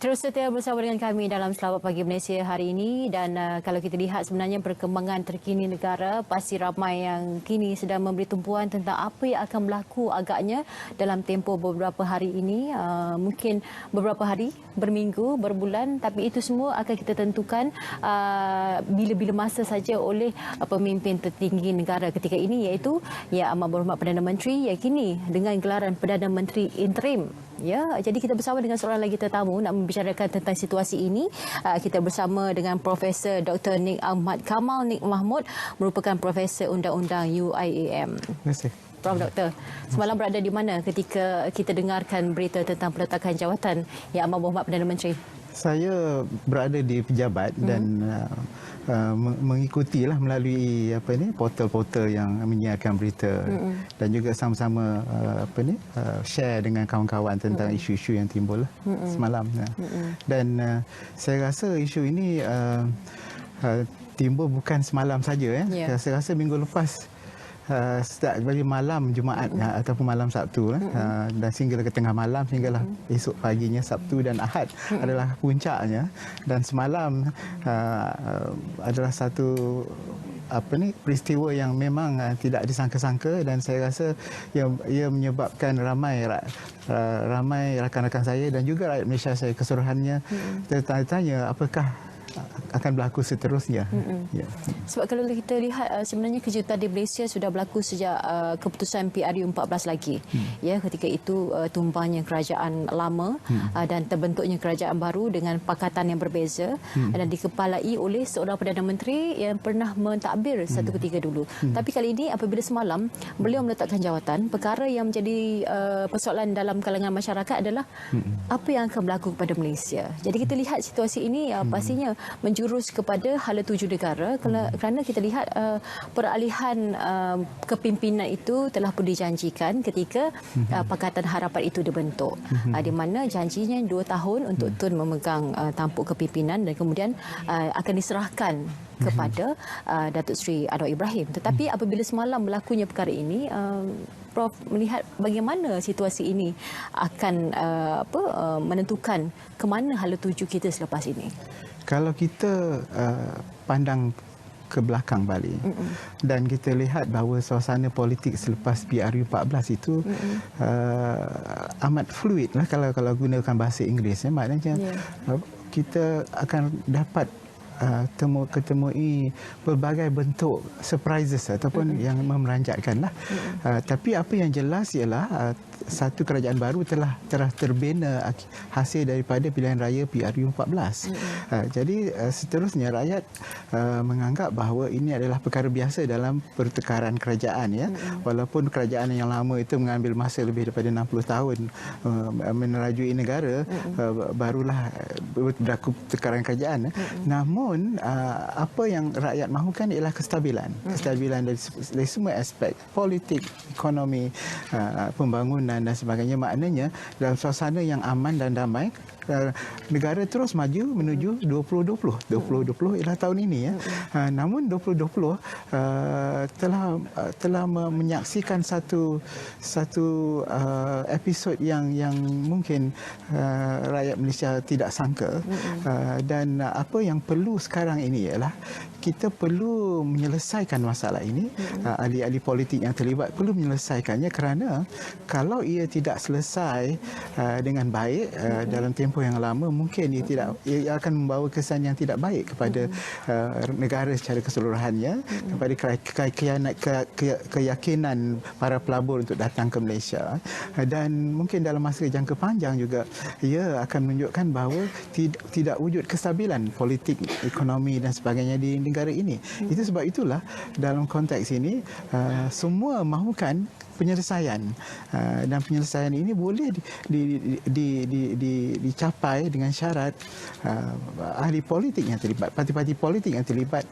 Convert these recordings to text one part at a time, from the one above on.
Terus setia bersama dengan kami dalam Selamat Pagi Malaysia hari ini dan kalau kita lihat sebenarnya perkembangan terkini negara, pasti ramai yang kini sedang memberi tumpuan tentang apa yang akan berlaku agaknya dalam tempoh beberapa hari ini, mungkin beberapa hari, berminggu, berbulan, tapi itu semua akan kita tentukan bila-bila masa saja oleh pemimpin tertinggi negara ketika ini, iaitu Yang Amat Berhormat Perdana Menteri yang kini dengan gelaran Perdana Menteri Interim. Ya, jadi kita bersama dengan seorang lagi tetamu nak membicarakan tentang situasi ini. Kita bersama dengan Profesor Dr. Nik Ahmad Kamal Nik Mahmud, merupakan Profesor Undang-Undang UIAM. Terima kasih. Prof. Doktor, semalam berada di mana ketika kita dengarkan berita tentang peletakan jawatan Yang Amat Berhormat Perdana Menteri? Saya berada di pejabat dan mengikutilah melalui portal-portal yang menyiarkan berita dan juga sama-sama share dengan kawan-kawan tentang isu-isu yang timbul semalam. Dan saya rasa isu ini timbul bukan semalam saja. Saya rasa minggu lepas start dari malam Jumaat ataupun malam Sabtu dan sehingga ke tengah malam sehinggalah esok paginya Sabtu dan Ahad adalah puncaknya, dan semalam adalah satu peristiwa yang memang tidak disangka-sangka, dan saya rasa ia menyebabkan ramai rakan-rakan saya dan juga rakyat Malaysia saya keseluruhannya tertanya-tanya apakah akan berlaku seterusnya. Ya. Sebab kalau kita lihat sebenarnya kejutan di Malaysia sudah berlaku sejak keputusan PRU 14 lagi. Ya, ketika itu tumbangnya kerajaan lama dan terbentuknya kerajaan baru dengan pakatan yang berbeza dan dikepalai oleh seorang Perdana Menteri yang pernah mentadbir satu ketika dulu. Tapi kali ini apabila semalam beliau meletakkan jawatan, perkara yang menjadi persoalan dalam kalangan masyarakat adalah apa yang akan berlaku kepada Malaysia. Jadi kita lihat situasi ini pastinya menjurus kepada hala tuju negara, kerana kita lihat peralihan kepimpinan itu telah pun dijanjikan ketika Pakatan Harapan itu dibentuk, di mana janjinya 2 tahun untuk Tun memegang tampuk kepimpinan dan kemudian akan diserahkan kepada Datuk Seri Anwar Ibrahim. Tetapi apabila semalam berlakunya perkara ini, Prof melihat bagaimana situasi ini akan menentukan ke mana hala tuju kita selepas ini. Kalau kita pandang ke belakang balik dan kita lihat bahawa suasana politik selepas PRU 14 itu amat fluid lah, kalau gunakan bahasa Inggeris, maknanya kita akan dapat ketemui pelbagai bentuk surprises ataupun yang memeranjatkan lah. Tapi apa yang jelas ialah satu kerajaan baru telah terbina hasil daripada pilihan raya PRU 14. Jadi seterusnya rakyat menganggap bahawa ini adalah perkara biasa dalam pertukaran kerajaan, ya. Walaupun kerajaan yang lama itu mengambil masa lebih daripada 60 tahun menerajui negara, barulah berlaku pertukaran kerajaan. Namun apa yang rakyat mahukan ialah kestabilan dari semua aspek, politik, ekonomi, pembangunan dan sebagainya. Maknanya dalam suasana yang aman dan damai, negara terus maju menuju 2020. 2020 ialah tahun ini, ya. Namun 2020 telah menyaksikan satu episod yang mungkin rakyat Malaysia tidak sangka, dan apa yang perlu sekarang ini ialah kita perlu menyelesaikan masalah ini. Ahli-ahli politik yang terlibat perlu menyelesaikannya, kerana kalau ia tidak selesai dengan baik dalam tempoh yang lama, mungkin ia akan membawa kesan yang tidak baik kepada negara secara keseluruhannya, kepada keyakinan para pelabur untuk datang ke Malaysia, dan mungkin dalam masa jangka panjang juga ia akan menunjukkan bahawa tidak wujud kestabilan politik, ekonomi dan sebagainya di negara ini. Itu sebab itulah dalam konteks ini semua mahukan penyelesaian, dan penyelesaian ini boleh dicapai dengan syarat ahli politik yang terlibat, parti-parti politik yang terlibat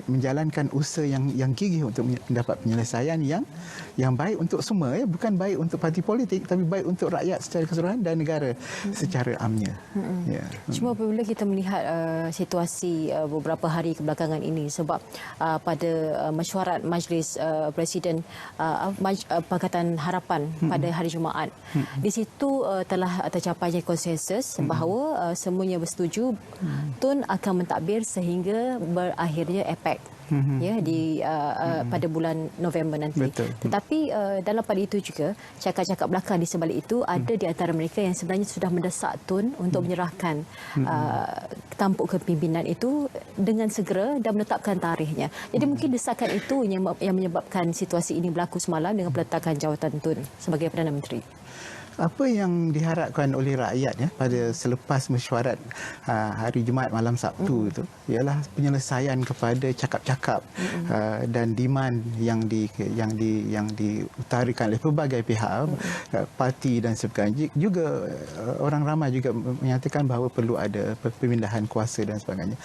menjalankan usaha yang gigih untuk mendapat penyelesaian yang baik untuk semua, ya. Bukan baik untuk parti politik, tapi baik untuk rakyat secara keseluruhan dan negara secara amnya. Ya. Cuma apabila kita melihat situasi beberapa hari kebelakangan ini, sebab pada mesyuarat Majlis Presiden Pakatan Harapan pada hari Jumaat. Di situ telah tercapainya konsensus bahawa semuanya bersetuju Tun akan mentadbir sehingga berakhirnya APEC. Ya, pada bulan November nanti. Betul. Tetapi dalam pada itu juga cakap-cakap belakang di sebalik itu ada di antara mereka yang sebenarnya sudah mendesak Tun untuk menyerahkan tampuk kepimpinan itu dengan segera dan menetapkan tarikhnya. Jadi mungkin desakan itu yang menyebabkan situasi ini berlaku semalam dengan peletakan jawatan Tun sebagai Perdana Menteri. Apa yang diharapkan oleh rakyat pada selepas mesyuarat hari Jumaat malam Sabtu itu ialah penyelesaian kepada cakap-cakap dan demand yang diutarakan oleh pelbagai pihak, parti dan sebagainya. Juga orang ramai juga menyatakan bahawa perlu ada pemindahan kuasa dan sebagainya.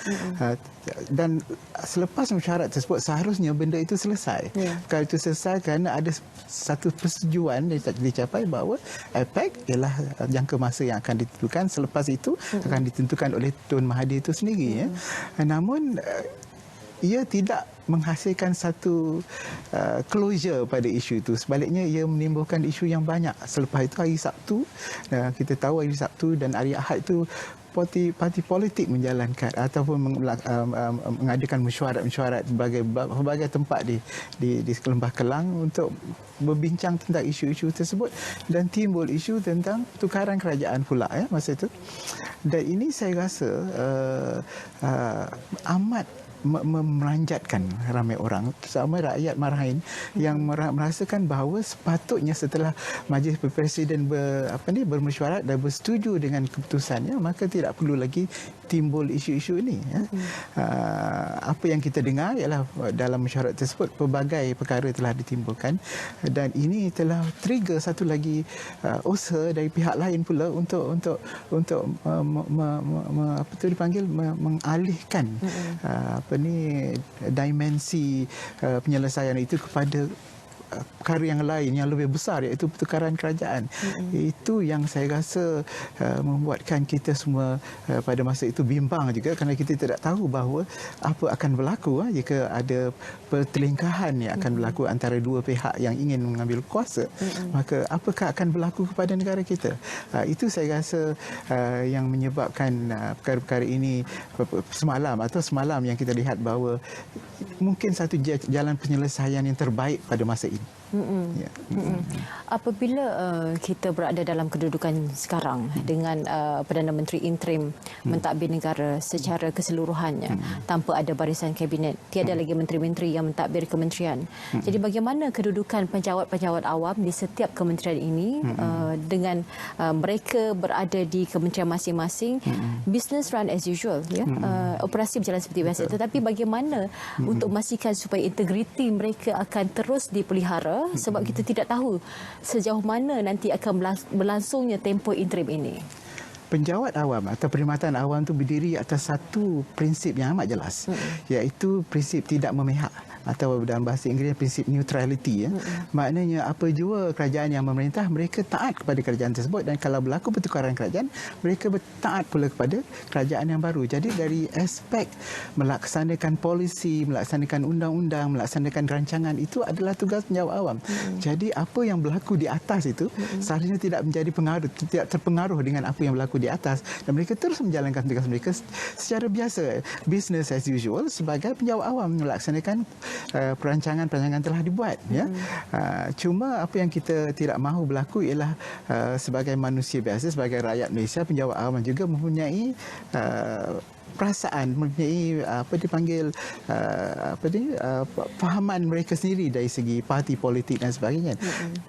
Dan selepas mesyuarat tersebut seharusnya benda itu selesai. Kalau itu selesai kerana ada satu persetujuan dicapai bahawa APEC ialah jangka masa yang akan ditentukan. Selepas itu akan ditentukan oleh Tun Mahathir itu sendiri. Namun ia tidak menghasilkan satu closure pada isu itu. Sebaliknya ia menimbulkan isu yang banyak. Selepas itu hari Sabtu, kita tahu hari Sabtu dan hari Ahad itu parti politik menjalankan ataupun mengadakan mesyuarat-mesyuarat berbagai tempat di Lembah Kelang untuk berbincang tentang isu-isu tersebut dan timbul isu tentang pertukaran kerajaan pula masa itu. Dan ini saya rasa amat memanjatkan ramai orang, terutama rakyat Marahin yang merasakan bahawa sepatutnya setelah Majlis Presiden bermesyuarat dan bersetuju dengan keputusannya, maka tidak perlu lagi timbul isu-isu ini. Apa yang kita dengar ialah dalam mesyuarat tersebut pelbagai perkara telah ditimbulkan dan ini telah trigger satu lagi usaha dari pihak lain pula untuk mengalihkan dimensi penyelesaian itu kepada perkara yang lain yang lebih besar, iaitu pertukaran kerajaan. Itu yang saya rasa membuatkan kita semua pada masa itu bimbang juga kerana kita tidak tahu bahawa apa akan berlaku jika ada pertelingkahan yang akan berlaku antara dua pihak yang ingin mengambil kuasa. Maka apakah akan berlaku kepada negara kita? Itu saya rasa yang menyebabkan perkara-perkara ini semalam yang kita lihat bahawa mungkin satu jalan penyelesaian yang terbaik pada masa ini. Apabila kita berada dalam kedudukan sekarang dengan Perdana Menteri interim mentadbir negara secara keseluruhannya tanpa ada barisan kabinet, tiada lagi menteri-menteri yang mentadbir kementerian. Jadi bagaimana kedudukan penjawat-penjawat awam di setiap kementerian ini dengan mereka berada di kementerian masing-masing, business run as usual, operasi berjalan seperti biasa. Tetapi bagaimana untuk memastikan supaya integriti mereka akan terus dipelihara, sebab kita tidak tahu sejauh mana nanti akan berlangsungnya tempoh interim ini. Penjawat awam atau perkhidmatan awam itu berdiri atas satu prinsip yang amat jelas, iaitu prinsip tidak memihak atau dalam bahasa Inggeris prinsip neutrality. Maknanya apa jua kerajaan yang memerintah, mereka taat kepada kerajaan tersebut dan kalau berlaku pertukaran kerajaan, mereka taat pula kepada kerajaan yang baru. Jadi dari aspek melaksanakan polisi, melaksanakan undang-undang, melaksanakan rancangan, itu adalah tugas penjawat awam. Jadi apa yang berlaku di atas itu seharusnya tidak menjadi pengaruh, tidak terpengaruh dengan apa yang berlaku di atas dan mereka terus menjalankan tugas mereka secara biasa, business as usual sebagai penjawat awam melaksanakan perancangan-perancangan telah dibuat. Cuma apa yang kita tidak mahu berlaku ialah sebagai manusia biasa, sebagai rakyat Malaysia, penjawat awam juga mempunyai perasaan, mempunyai fahaman mereka sendiri dari segi parti politik dan sebagainya.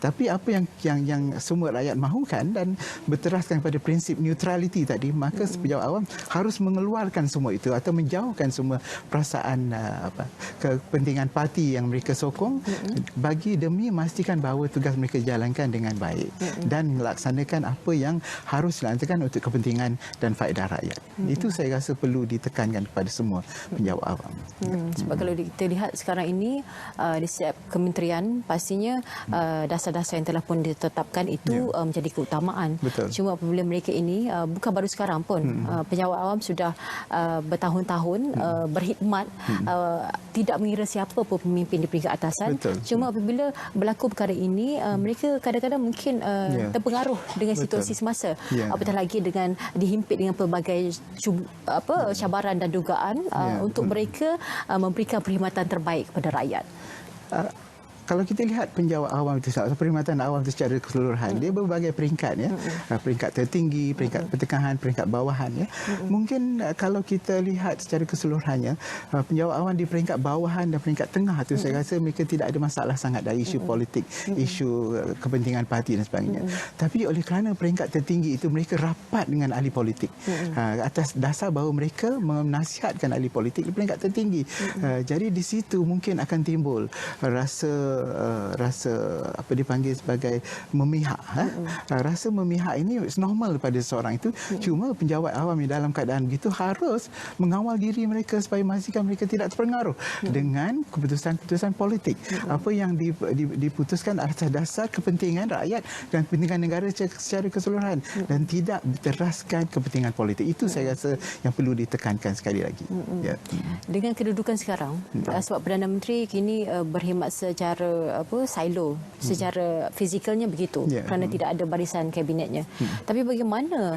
Tapi apa yang semua rakyat mahukan dan berteraskan pada prinsip neutrality tadi, maka penjawat awam harus mengeluarkan semua itu atau menjauhkan semua perasaan kepentingan parti yang mereka sokong demi memastikan bahawa tugas mereka dijalankan dengan baik dan melaksanakan apa yang harus dilaksanakan untuk kepentingan dan faedah rakyat. Itu saya rasa perlu perlu ditekankan kepada semua penjawat awam. Sebab kalau kita lihat sekarang ini di setiap kementerian pastinya dasar-dasar yang telah pun ditetapkan itu menjadi keutamaan. Betul. Cuma apabila mereka ini bukan baru sekarang pun penjawat awam sudah bertahun-tahun berkhidmat, tidak mengira siapa pun pemimpin di peringkat atasan. Betul. Cuma apabila berlaku perkara ini mereka kadang-kadang mungkin terpengaruh dengan situasi semasa. Apatah lagi dengan dihimpit dengan pelbagai cabaran dan dugaan untuk mereka memberikan perkhidmatan terbaik kepada rakyat. Kalau kita lihat penjawat awam itu, perkhidmatan awam itu secara keseluruhan, dia berbagai peringkat, ya. Peringkat tertinggi, peringkat pertengahan, peringkat bawahan, ya. Mungkin kalau kita lihat secara keseluruhannya, penjawat awam di peringkat bawahan dan peringkat tengah itu, saya rasa mereka tidak ada masalah sangat dari isu politik, isu kepentingan parti dan sebagainya. Tapi oleh kerana peringkat tertinggi itu mereka rapat dengan ahli politik, atas dasar bahawa mereka menasihatkan ahli politik di peringkat tertinggi. Jadi di situ mungkin akan timbul rasa apa dipanggil sebagai memihak. Rasa memihak ini normal pada seorang itu. Cuma penjawat awam yang dalam keadaan begitu harus mengawal diri mereka supaya memastikan mereka tidak terpengaruh dengan keputusan-keputusan politik. Apa yang diputuskan atas dasar kepentingan rakyat dan kepentingan negara secara keseluruhan dan tidak teraskan kepentingan politik. Itu saya rasa yang perlu ditekankan sekali lagi. Dengan kedudukan sekarang, sebab Perdana Menteri kini berkhidmat secara silo, secara fizikalnya begitu, kerana tidak ada barisan kabinetnya. Tapi bagaimana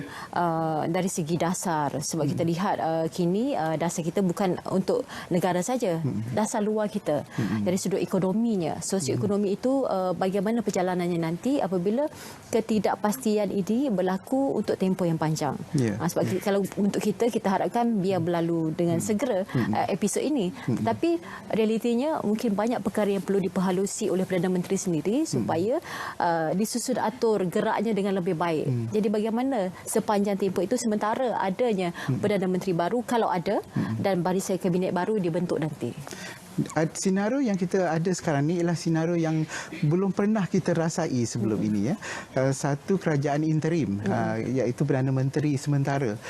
dari segi dasar, sebab kita lihat kini dasar kita bukan untuk negara saja, dasar luar kita. Dari sudut ekonominya, sosioekonomi itu bagaimana perjalanannya nanti apabila ketidakpastian ini berlaku untuk tempoh yang panjang. Sebab kalau untuk kita harapkan biar berlalu dengan segera episod ini. Tetapi realitinya mungkin banyak perkara yang perlu diperhalusi oleh Perdana Menteri sendiri supaya disusun atur geraknya dengan lebih baik. Jadi bagaimana sepanjang tempoh itu sementara adanya Perdana Menteri baru kalau ada dan barisan kabinet baru dibentuk nanti. Senario yang kita ada sekarang ni ialah senario yang belum pernah kita rasai sebelum ini, ya. Satu kerajaan interim, iaitu Perdana Menteri sementara.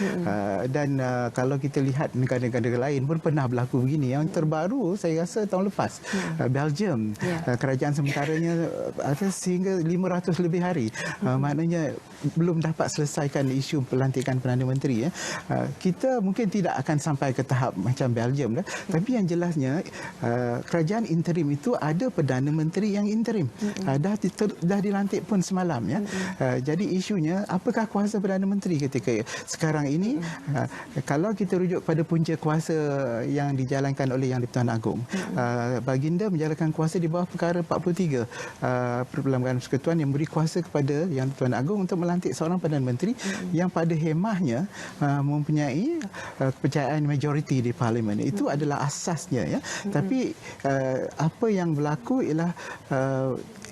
Dan kalau kita lihat negara-negara lain pun pernah berlaku begini. Yang terbaru saya rasa tahun lepas, Belgium, kerajaan sementaranya ada sehingga 500 lebih hari. Maknanya belum dapat selesaikan isu pelantikan Perdana Menteri, ya. Kita mungkin tidak akan sampai ke tahap macam Belgium, tapi yang jelasnya kerajaan interim itu ada Perdana Menteri yang interim. Dah dilantik pun semalam, ya. Jadi isunya apakah kuasa Perdana Menteri ketika sekarang ini? Kalau kita rujuk pada punca kuasa yang dijalankan oleh Yang di-Pertuan Agong, Baginda menjalankan kuasa di bawah perkara 43 Perlembagaan Persekutuan yang beri kuasa kepada Yang di-Pertuan Agong untuk melantik seorang Perdana Menteri yang pada hemahnya mempunyai kepercayaan majoriti di Parlimen. Itu adalah asasnya, ya. Tapi apa yang berlaku ialah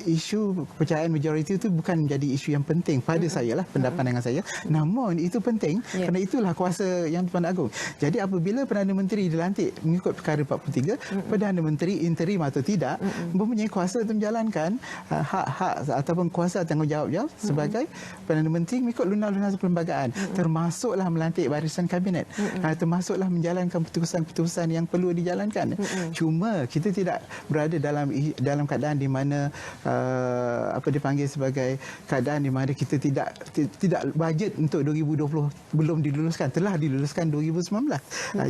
isu kepercayaan majoriti itu bukan menjadi isu yang penting pada saya lah, pendapat saya. Namun itu penting kerana itulah kuasa Yang di-Pertuan Agong. Jadi apabila Perdana Menteri dilantik mengikut perkara 43, Perdana Menteri interim atau tidak mempunyai kuasa untuk menjalankan hak-hak ataupun kuasa tanggungjawabnya sebagai Perdana Menteri mengikut lunas-lunas perlembagaan, termasuklah melantik barisan kabinet, termasuklah menjalankan keputusan-keputusan yang perlu dijalankan. Cuma kita tidak berada dalam keadaan di mana apa dipanggil sebagai keadaan di mana kita tidak bajet untuk 2020 belum diluluskan, telah diluluskan 2019.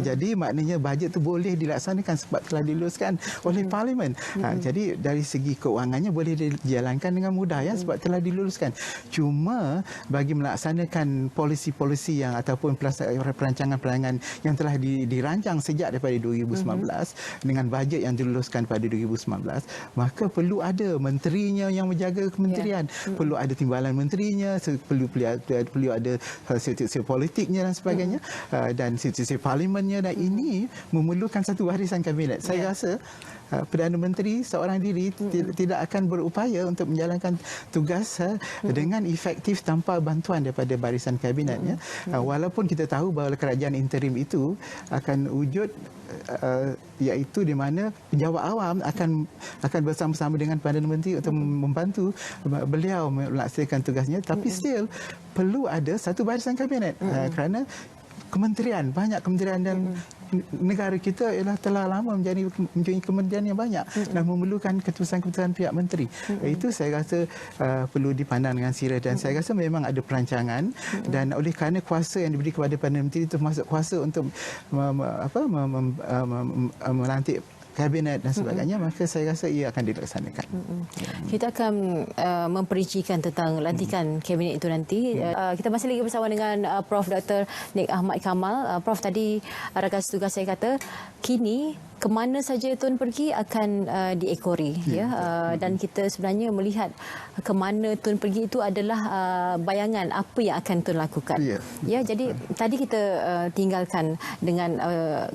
Jadi maknanya bajet itu boleh dilaksanakan sebab telah diluluskan oleh Parlimen. Jadi dari segi keuangannya boleh dijalankan dengan mudah, ya, sebab telah diluluskan. Cuma bagi melaksanakan polisi-polisi yang ataupun perancangan-perancangan yang telah dirancang sejak daripada 2019 dengan bajet yang diluluskan pada 2019, maka perlu ada menterinya yang menjaga kementerian, perlu ada timbalan menterinya, perlu ada institusi politiknya dan sebagainya, dan institusi parlimennya, dan ini memerlukan satu barisan kabinet. Saya rasa Perdana Menteri seorang diri tidak akan berupaya untuk menjalankan tugas dengan efektif tanpa bantuan daripada barisan kabinetnya. Walaupun kita tahu bahawa kerajaan interim itu akan wujud, iaitu di mana penjawat awam akan bersama-sama dengan Perdana Menteri untuk membantu beliau melaksanakan tugasnya, tapi still perlu ada satu barisan kabinet kerana kementerian, banyak kementerian dan negara kita ialah telah lama mempunyai kementerian yang banyak dan memerlukan keputusan-keputusan pihak menteri. Itu saya rasa perlu dipandang dengan serius dan saya rasa memang ada perancangan dan oleh kerana kuasa yang diberi kepada Perdana Menteri itu termasuk kuasa untuk melantik kabinet dan sebagainya, maka saya rasa ia akan dilaksanakan. Kita akan memperincikan tentang lantikan kabinet itu nanti. Kita masih lagi bersama dengan Prof. Dr. Nik Ahmad Kamal. Prof, tadi rakan tugas saya kata kini ke mana saja Tun pergi akan diekori, dan kita sebenarnya melihat ke mana Tun pergi itu adalah bayangan apa yang akan Tun lakukan. Jadi tadi kita tinggalkan dengan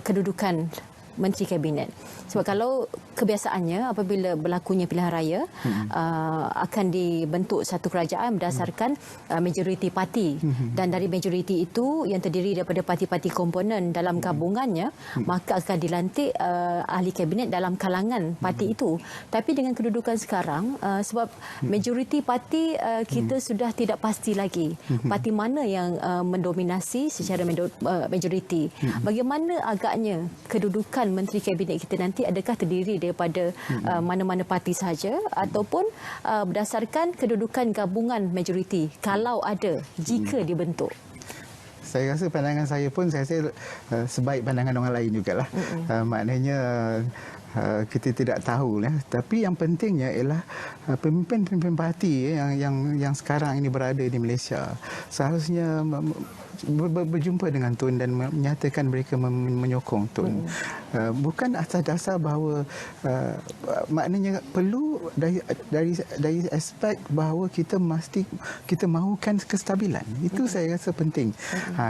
kedudukan Menteri Kabinet. Sebab kalau kebiasaannya apabila berlakunya pilihan raya akan dibentuk satu kerajaan berdasarkan majoriti parti dan dari majoriti itu yang terdiri daripada parti-parti komponen dalam gabungannya maka akan dilantik ahli kabinet dalam kalangan parti itu. Tapi dengan kedudukan sekarang sebab majoriti parti kita sudah tidak pasti lagi parti mana yang mendominasi secara majoriti. Bagaimana agaknya kedudukan Menteri Kabinet kita nanti, adakah terdiri daripada mana-mana parti sahaja ataupun berdasarkan kedudukan gabungan majoriti kalau ada, jika dibentuk? Saya rasa pandangan saya pun saya rasa sebaik pandangan orang lain jugalah. Maknanya kita tidak tahu tapi yang pentingnya ialah pemimpin-pemimpin parti yang sekarang ini berada di Malaysia seharusnya berjumpa dengan Tun dan menyatakan mereka menyokong Tun. Bukan atas dasar bahawa maknanya perlu dari aspek bahawa kita mahukan kestabilan. Itu saya rasa penting.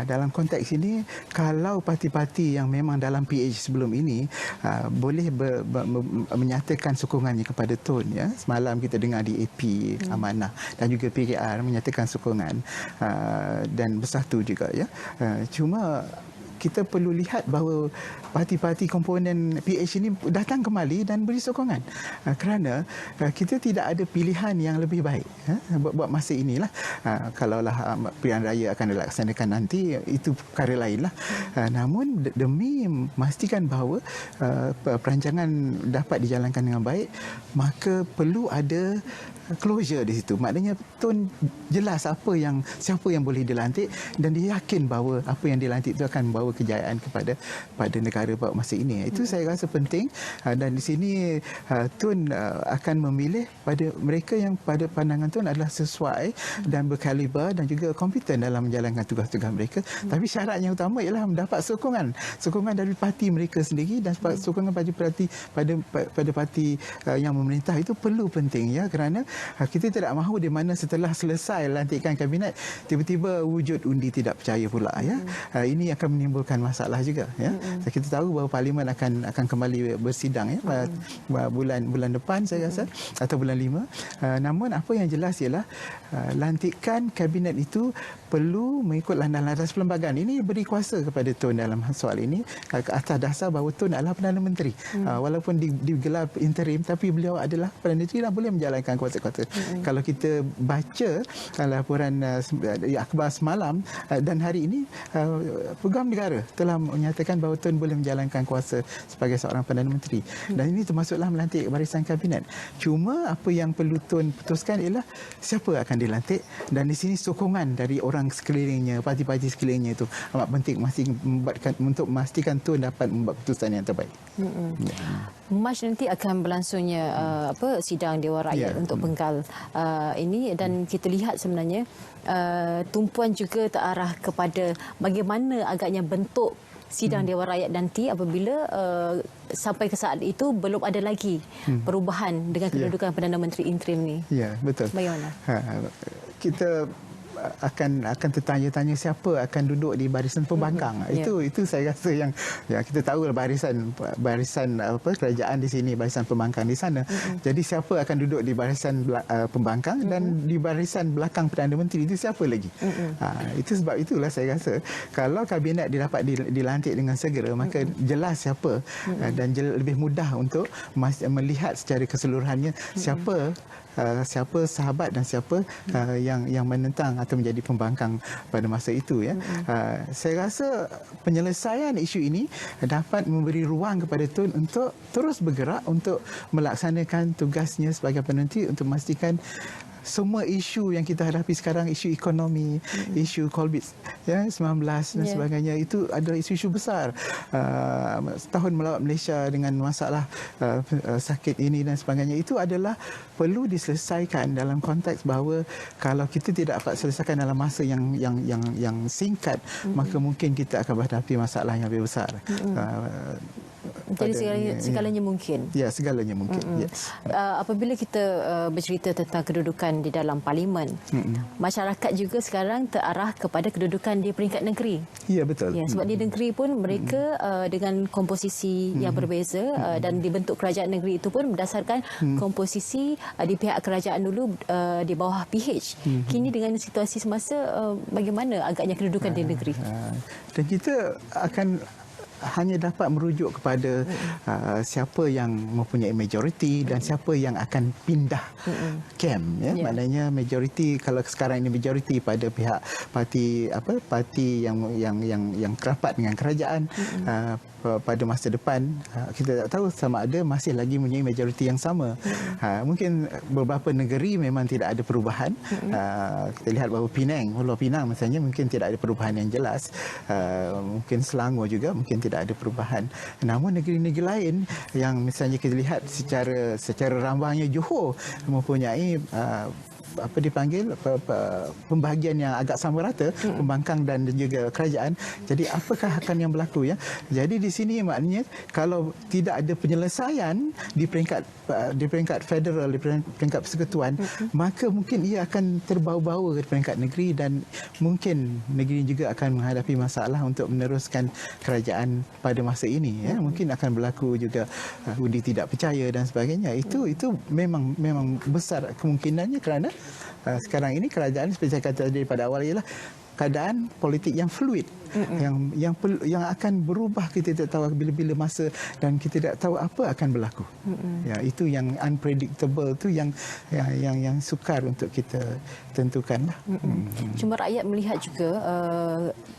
Dalam konteks ini kalau parti-parti yang memang dalam PH sebelum ini boleh menyatakan sokongannya kepada Tun, semalam kita dengar di AP Amanah dan juga PKR menyatakan sokongan dan bersatu juga cuma kita perlu lihat bahawa parti-parti komponen PH ini datang kembali dan beri sokongan kerana kita tidak ada pilihan yang lebih baik buat masa inilah. Kalaulah pilihan raya akan dilaksanakan nanti itu perkara lainlah. Namun demi memastikan bahawa perancangan dapat dijalankan dengan baik, maka perlu ada closure di situ. Maknanya Tun jelas siapa yang boleh dilantik dan dia yakin bahawa apa yang dilantik itu akan membawa kejayaan kepada negara pada masa ini. Itu saya rasa penting dan di sini Tun akan memilih pada mereka yang pada pandangan Tun adalah sesuai dan berkaliber dan juga kompeten dalam menjalankan tugas-tugas mereka. Tapi syarat yang utama ialah mendapat sokongan dari parti mereka sendiri dan sokongan pada parti yang memerintah. Itu perlu penting kerana kita tidak mahu di mana setelah selesai lantikan kabinet tiba-tiba wujud undi tidak percaya pula ini akan menimbulkan masalah juga kita tahu bahawa parlimen akan kembali bersidang bulan depan saya rasa atau bulan 5. Namun apa yang jelas ialah lantikan kabinet itu perlu mengikut landas-landas perlembagaan. Ini beri kuasa kepada Tun dalam soal ini atas dasar bahawa Tun adalah Perdana Menteri. Walaupun digelar interim tapi beliau adalah Perdana Menteri dan boleh menjalankan kuasa-kuasa. Kalau kita baca laporan akhbar semalam dan hari ini Peguam Negara telah menyatakan bahawa Tun boleh menjalankan kuasa sebagai seorang Perdana Menteri. Dan ini termasuklah melantik barisan kabinet. Cuma apa yang perlu Tun putuskan ialah siapa akan dilantik dan di sini sokongan dari orang sekelilingnya, parti-parti sekelilingnya itu amat penting untuk memastikan Tun dapat membuat keputusan yang terbaik. Mac nanti akan berlangsungnya sidang Dewan Rakyat untuk penggal ini dan kita lihat sebenarnya tumpuan juga terarah kepada bagaimana agaknya bentuk sidang Dewan Rakyat nanti apabila sampai ke saat itu belum ada lagi perubahan dengan kedudukan Perdana Menteri interim ni. Ya, betul. Bagaimana? Kita akan tertanya-tanya siapa akan duduk di barisan pembangkang. Itu saya rasa yang kita tahu barisan kerajaan di sini, barisan pembangkang di sana. Jadi siapa akan duduk di barisan pembangkang dan di barisan belakang Perdana Menteri itu siapa lagi? Itu sebab itulah saya rasa kalau kabinet dapat dilantik dengan segera maka jelas siapa dan lebih mudah untuk melihat secara keseluruhannya siapa sahabat dan siapa yang menentang atau atau menjadi pembangkang pada masa itu ya. Saya rasa penyelesaian isu ini dapat memberi ruang kepada Tun untuk terus bergerak untuk melaksanakan tugasnya sebagai penanti untuk memastikan semua isu yang kita hadapi sekarang, isu ekonomi, isu COVID-19 dan sebagainya, itu adalah isu-isu besar. Setahun melawat Malaysia dengan masalah sakit ini dan sebagainya, itu adalah perlu diselesaikan dalam konteks bahawa kalau kita tidak dapat selesaikan dalam masa yang singkat, maka mungkin kita akan menghadapi masalah yang lebih besar. Jadi segalanya mungkin. Ya, segalanya mungkin. Yes. Apabila kita bercerita tentang kedudukan di dalam parlimen, masyarakat juga sekarang terarah kepada kedudukan di peringkat negeri. Ya, betul. Ya, sebab di negeri pun mereka dengan komposisi yang berbeza dan dibentuk kerajaan negeri itu pun berdasarkan komposisi di pihak kerajaan dulu di bawah PH. Kini dengan situasi semasa, bagaimana agaknya kedudukan di negeri? Dan kita akan hanya dapat merujuk kepada siapa yang mempunyai majoriti dan siapa yang akan pindah camp ya. Maknanya majoriti, kalau sekarang ini majoriti pada pihak parti yang kerapat dengan kerajaan, pada masa depan kita tak tahu sama ada masih lagi mempunyai majoriti yang sama. Mungkin beberapa negeri memang tidak ada perubahan. Kita lihat bahawa Pulau Pinang misalnya mungkin tidak ada perubahan yang jelas. Mungkin Selangor juga mungkin tidak ada perubahan. Namun negeri-negeri lain yang misalnya kita lihat secara rambangnya Johor mempunyai pembahagian yang agak sama rata, pembangkang dan juga kerajaan. Jadi apakah akan yang berlaku ya? Jadi di sini maknanya kalau tidak ada penyelesaian di peringkat federal, di peringkat persekutuan, maka mungkin ia akan terbawa-bawa ke peringkat negeri dan mungkin negeri juga akan menghadapi masalah untuk meneruskan kerajaan pada masa ini ya. Mungkin akan berlaku juga undi tidak percaya dan sebagainya. Itu memang besar kemungkinannya kerana sekarang ini kerajaan seperti saya kata tadi pada awal ialah keadaan politik yang fluid, yang akan berubah. Kita tidak tahu bila-bila masa dan kita tidak tahu apa akan berlaku. Ya, itu yang unpredictable, itu yang sukar untuk kita tentukanlah. Cuma rakyat melihat juga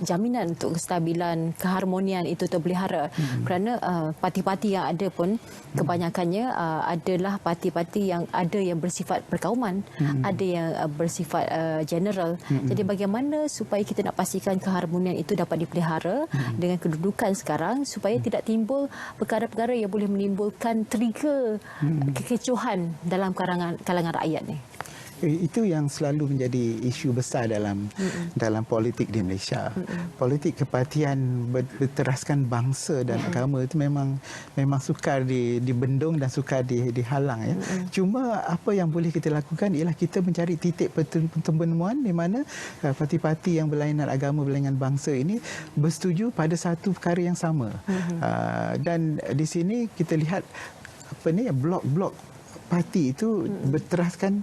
jaminan untuk kestabilan, keharmonian itu terpelihara kerana parti-parti yang ada pun kebanyakannya adalah parti-parti yang ada yang bersifat perkauman, ada yang bersifat general. Jadi bagaimana supaya kita nak pastikan keharmonian itu dapat dipelihara dengan kedudukan sekarang supaya tidak timbul perkara-perkara yang boleh menimbulkan trigger kekecohan dalam kalangan rakyat ni? Itu yang selalu menjadi isu besar dalam politik di Malaysia. Politik kepartian berteraskan bangsa dan agama itu memang sukar dibendung dan sukar dihalang ya. Cuma apa yang boleh kita lakukan ialah kita mencari titik pertemuan di mana parti-parti yang berlainan agama, berlainan bangsa ini bersetuju pada satu perkara yang sama. Dan di sini kita lihat blok-blok parti itu berteraskan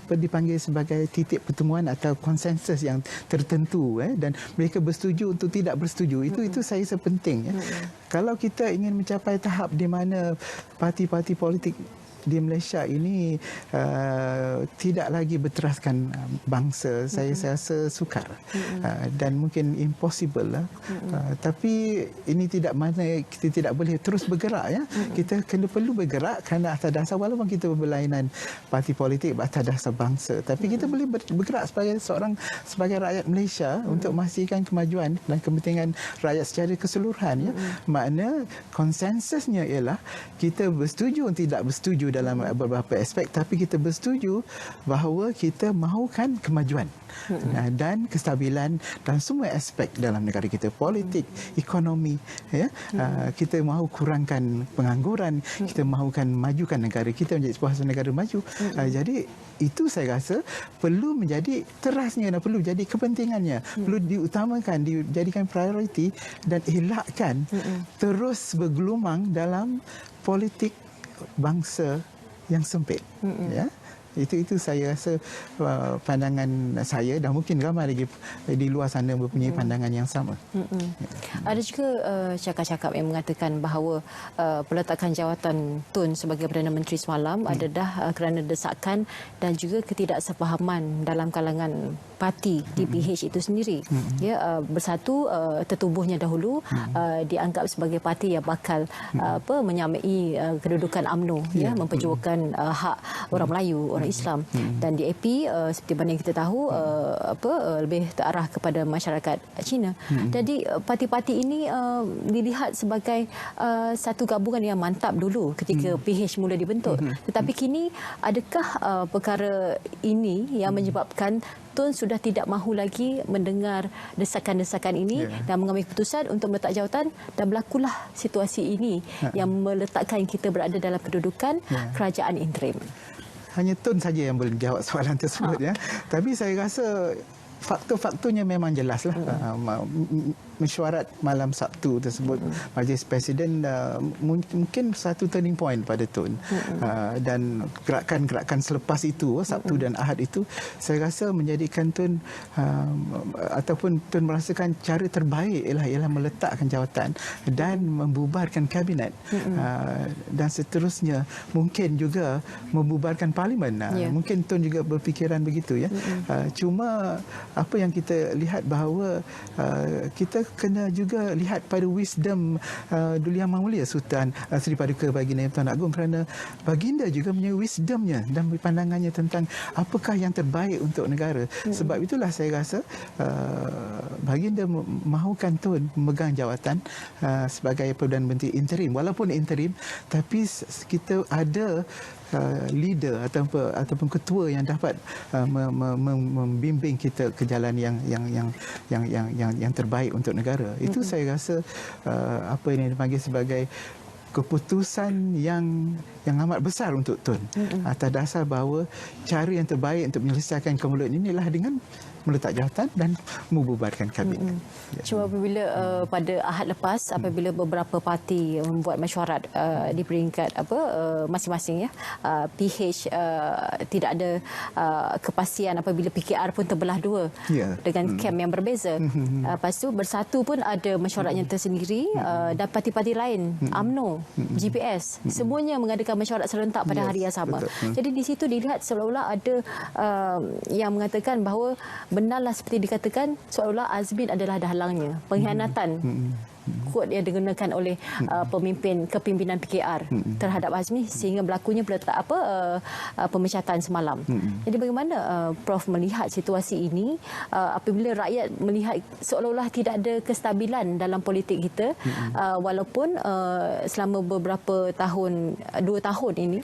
dipanggil sebagai titik pertemuan atau konsensus yang tertentu dan mereka bersetuju untuk tidak bersetuju. Itu saya rasa penting ya. Kalau kita ingin mencapai tahap di mana parti-parti politik di Malaysia ini tidak lagi berteraskan bangsa, saya rasa sukar dan mungkin impossible lah. Tapi ini tidak makna kita tidak boleh terus bergerak ya. Kita perlu bergerak kerana atas dasar, walaupun kita berlainan parti politik atas dasar bangsa, tapi kita boleh bergerak sebagai rakyat Malaysia untuk memastikan kemajuan dan kepentingan rakyat secara keseluruhan ya. Makna konsensusnya ialah kita bersetuju atau tidak bersetuju dalam beberapa aspek, tapi kita bersetuju bahawa kita mahukan kemajuan dan kestabilan dalam semua aspek dalam negara kita, politik, ekonomi ya. Kita mahu kurangkan pengangguran, kita mahukan majukan negara kita menjadi sebuah negara maju. Jadi itu saya rasa perlu menjadi terasnya dan perlu jadi kepentingannya, perlu diutamakan, dijadikan prioriti dan elakkan terus bergelumang dalam politik bangsa yang sempit ya. Itu saya rasa pandangan saya, dan mungkin ramai lagi di luar sana mempunyai pandangan yang sama. Ada juga cakap-cakap yang mengatakan bahawa peletakan jawatan Tun sebagai Perdana Menteri semalam adalah kerana desakan dan juga ketidaksefahaman dalam kalangan parti DPH itu sendiri. Ya, Bersatu tertubuhnya dahulu dianggap sebagai parti yang bakal menyamai kedudukan UMNO, ya, memperjuangkan hak orang Melayu, orang Islam, dan DAP seperti mana yang kita tahu lebih terarah kepada masyarakat Cina. Jadi parti-parti ini dilihat sebagai satu gabungan yang mantap dulu ketika PH mula dibentuk. Tetapi kini adakah perkara ini yang menyebabkan Tun sudah tidak mahu lagi mendengar desakan-desakan ini dan mengambil keputusan untuk meletak jawatan, dan berlakulah situasi ini yang meletakkan kita berada dalam kedudukan kerajaan interim? Hanya Tun saja yang boleh jawab soalan tersebut. Ya. Tapi saya rasa faktor-faktornya memang jelaslah. Mesyuarat malam Sabtu tersebut, Majlis Presiden mungkin satu turning point pada Tun. Dan gerakan-gerakan selepas itu, Sabtu dan Ahad itu, saya rasa menjadikan Tun ataupun Tun merasakan cara terbaik ialah meletakkan jawatan dan membubarkan kabinet. Dan seterusnya mungkin juga membubarkan parlimen. Mungkin Tun juga berfikiran begitu, ya. Cuma apa yang kita lihat bahawa kita kena juga lihat pada wisdom Duli Yang Mulia Sultan Seri Paduka Baginda Tuan Agong, kerana baginda juga punya wisdomnya dan pandangannya tentang apakah yang terbaik untuk negara. Sebab itulah saya rasa baginda mahukan Tun memegang jawatan sebagai Perdana Menteri interim. Walaupun interim, tapi kita ada leader ataupun ketua yang dapat membimbing kita ke jalan yang terbaik untuk negara. Itu saya rasa apa yang dipanggil sebagai keputusan yang amat besar untuk Tun, atas dasar bahawa cara yang terbaik untuk menyelesaikan kemulut ini adalah dengan meletak jawatan dan membubarkan kabinet. Cuma apabila pada Ahad lepas, apabila beberapa parti membuat mesyuarat di peringkat masing-masing, ya, PH tidak ada kepastian apabila PKR pun terbelah dua dengan kem yang berbeza. Lepas tu Bersatu pun ada mesyuaratnya tersendiri, dan parti-parti lain, UMNO, GPS, semuanya mengadakan mesyuarat serentak pada hari yang sama. Jadi di situ dilihat seolah-olah ada yang mengatakan bahawa benarlah seperti dikatakan, seolah-olah Azmin adalah dalangnya. Pengkhianatan quote yang digunakan oleh kepimpinan PKR terhadap Azmi, sehingga berlakunya pemecatan semalam. Jadi bagaimana Prof melihat situasi ini apabila rakyat melihat seolah-olah tidak ada kestabilan dalam politik kita, walaupun selama beberapa tahun, 2 tahun ini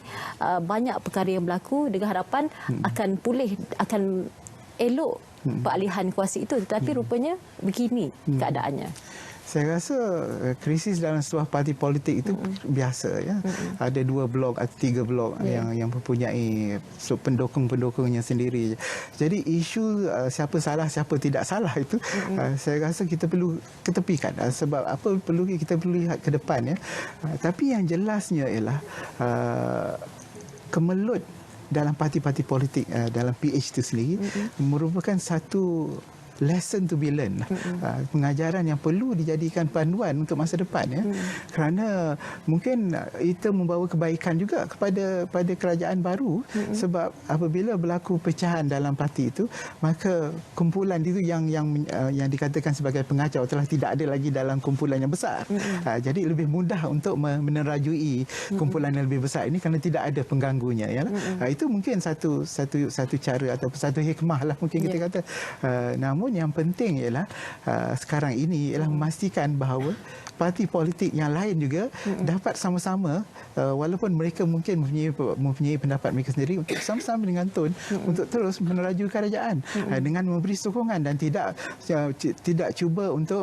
banyak perkara yang berlaku dengan harapan akan pulih, akan elok peralihan kuasa itu, tetapi rupanya begini keadaannya. Saya rasa krisis dalam sebuah parti politik itu biasa, ya. Ada 2 blok atau 3 blok yang mempunyai pendukung-pendukungnya sendiri. Jadi isu siapa salah siapa tidak salah itu saya rasa kita perlu ketepikan, sebab apa kita perlu lihat ke depan, ya. Tapi yang jelasnya ialah kemelut dalam parti-parti politik dalam PH itu sendiri merupakan satu lesson to be learned, pengajaran yang perlu dijadikan panduan untuk masa depan, ya. Kerana mungkin itu membawa kebaikan juga kepada kerajaan baru, sebab apabila berlaku pecahan dalam parti itu, maka kumpulan itu yang dikatakan sebagai pengacau telah tidak ada lagi dalam kumpulan yang besar. Jadi lebih mudah untuk menerajui kumpulan yang lebih besar ini kerana tidak ada pengganggunya, ya. Itu mungkin satu cara atau satu hikmah lah mungkin kita kata. Namun yang penting ialah sekarang ini ialah memastikan bahawa parti politik yang lain juga dapat sama-sama, walaupun mereka mungkin mempunyai pendapat mereka sendiri, untuk sama-sama dengan Tun untuk terus meneraju kerajaan dengan memberi sokongan dan tidak cuba untuk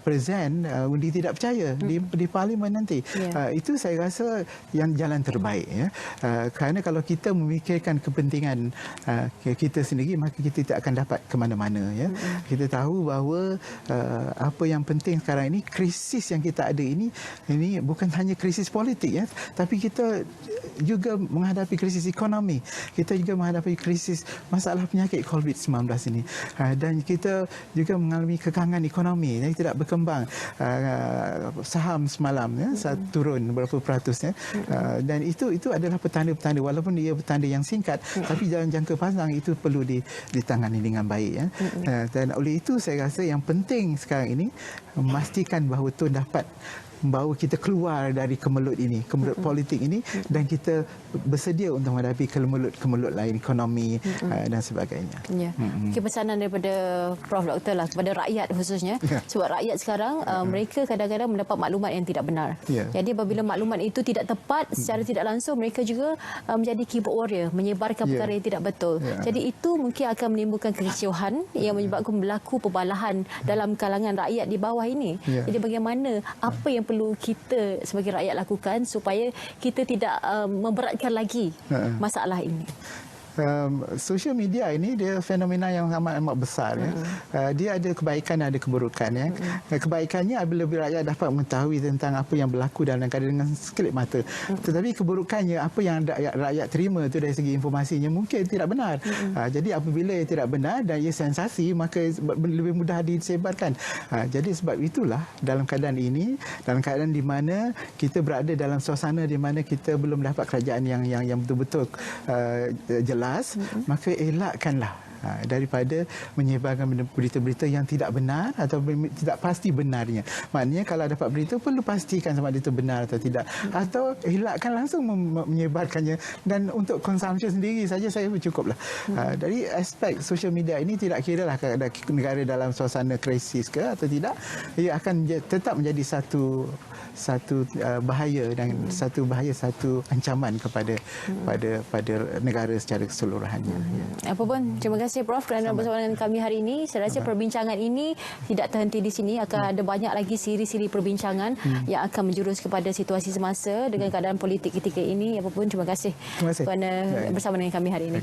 present undi tidak percaya di parlimen nanti. Itu saya rasa yang jalan terbaik, ya. Kerana kalau kita memikirkan kepentingan kita sendiri, maka kita tidak akan dapat ke mana-mana, ya. Kita tahu bahawa apa yang penting sekarang ini, krisis yang kita ada ini bukan hanya krisis politik ya, tapi kita juga menghadapi krisis ekonomi. Kita juga menghadapi krisis masalah penyakit COVID-19 ini. Dan kita juga mengalami kekangan ekonomi yang tidak berkembang. Saham semalam ya, turun berapa peratus ya. Dan itu adalah petanda-petanda, walaupun dia petanda yang singkat, tapi dalam jangka panjang itu perlu ditangani dengan baik ya. Dan oleh itu saya rasa yang penting sekarang ini memastikan bahawa Tun dapat membawa kita keluar dari kemelut ini, kemelut politik ini, dan kita bersedia untuk menghadapi kemelut lain, ekonomi dan sebagainya. Ya. Mungkin pesanan daripada Prof. Doktor lah kepada rakyat khususnya. Sebab rakyat sekarang mereka kadang-kadang mendapat maklumat yang tidak benar. Jadi apabila maklumat itu tidak tepat, secara tidak langsung mereka juga menjadi keyboard warrior, menyebarkan perkara yang tidak betul. Jadi itu mungkin akan menimbulkan kekecewaan yang menyebabkan berlaku perbalahan dalam kalangan rakyat di bawah ini. Jadi bagaimana, apa yang perlu kita sebagai rakyat lakukan supaya kita tidak memberatkan lagi masalah ini? Social media ini dia fenomena yang amat besar ya. Dia ada kebaikan dan ada keburukan ya. Kebaikannya apabila rakyat dapat mengetahui tentang apa yang berlaku dalam negara dengan sekelip mata. Tetapi keburukannya, apa yang rakyat terima itu dari segi informasinya mungkin tidak benar. Jadi apabila ia tidak benar dan ia sensasi, maka lebih mudah disebarkan. Jadi sebab itulah dalam keadaan ini, dalam keadaan di mana kita berada dalam suasana di mana kita belum dapat kerajaan yang betul-betul jelas, maka elakkanlah daripada menyebarkan berita-berita yang tidak benar atau tidak pasti benarnya. Maknanya kalau dapat berita perlu pastikan sama ada itu benar atau tidak, atau elakkan langsung menyebarkannya, dan untuk konsumsi sendiri saja saya cukuplah. Dari aspek social media ini tidak kiralah ada negara dalam suasana krisis ke atau tidak, ia akan tetap menjadi satu bahaya dan satu ancaman kepada negara secara keseluruhannya. Apapun, terima kasih Prof kerana bersama dengan kami hari ini. Saya rasa perbincangan ini tidak terhenti di sini, akan ada banyak lagi siri-siri perbincangan yang akan menjurus kepada situasi semasa dengan keadaan politik ketika ini. Apapun, terima kasih kerana bersama dengan kami hari ini.